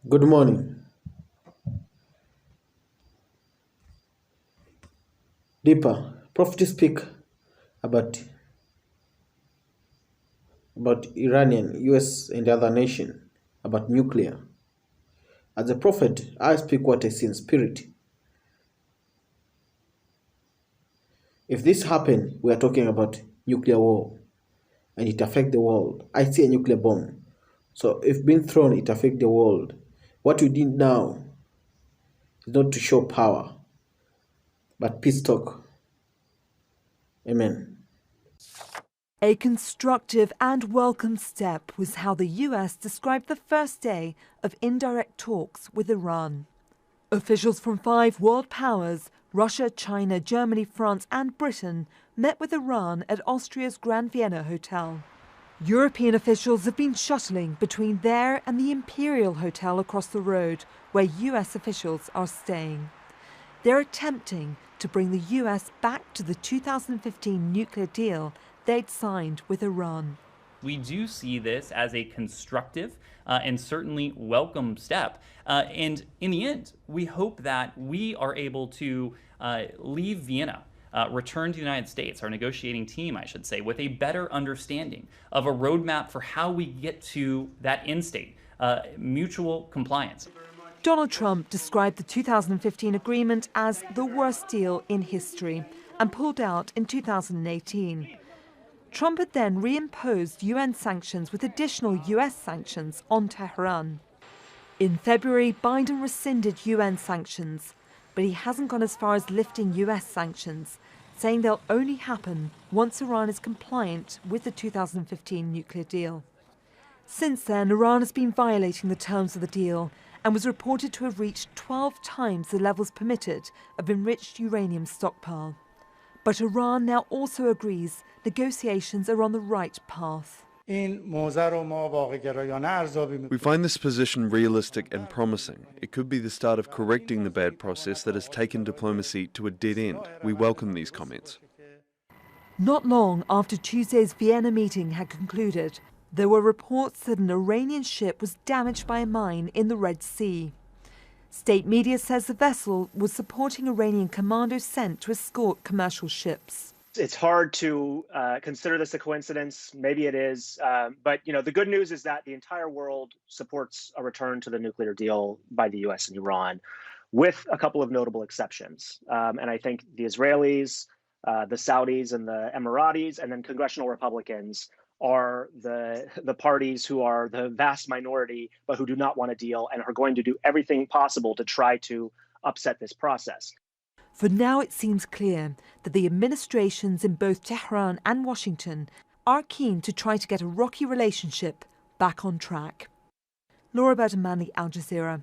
Good morning. Deeper, prophets speak about Iranian, US, and other nation about nuclear. As a prophet, I speak what I see in spirit. If this happen, we are talking about nuclear war, and it affect the world. I see a nuclear bomb. So if being thrown, it affect the world. What we need now is not to show power, but peace talk. Amen. A constructive and welcome step was how the US described the first day of indirect talks with Iran. Officials from 5 world powers, Russia, China, Germany, France and Britain, met with Iran at Austria's Grand Vienna Hotel. European officials have been shuttling between there and the Imperial Hotel across the road, where US officials are staying. They're attempting to bring the US back to the 2015 nuclear deal they'd signed with Iran. We do see this as a constructive and certainly welcome step. And in the end, we hope that we are able to leave Vienna, return to the United States, our negotiating team, I should say, with a better understanding of a roadmap for how we get to that end state, mutual compliance. Donald Trump described the 2015 agreement as the worst deal in history and pulled out in 2018. Trump had then reimposed UN sanctions with additional US sanctions on Tehran. In February, Biden rescinded UN sanctions, but he hasn't gone as far as lifting US sanctions, saying they'll only happen once Iran is compliant with the 2015 nuclear deal. Since then, Iran has been violating the terms of the deal and was reported to have reached 12 times the levels permitted of enriched uranium stockpile. But Iran now also agrees negotiations are on the right path. We find this position realistic and promising. It could be the start of correcting the bad process that has taken diplomacy to a dead end. We welcome these comments. Not long after Tuesday's Vienna meeting had concluded, there were reports that an Iranian ship was damaged by a mine in the Red Sea. State media says the vessel was supporting Iranian commandos sent to escort commercial ships. It's hard to consider this a coincidence. Maybe it is. But the good news is that the entire world supports a return to the nuclear deal by the US and Iran, with a couple of notable exceptions. And I think the Israelis, the Saudis and the Emiratis, and then congressional Republicans are the parties who are the vast minority, but who do not want a deal and are going to do everything possible to try to upset this process. For now, it seems clear that the administrations in both Tehran and Washington are keen to try to get a rocky relationship back on track. Laura Bertamanli, Al Jazeera.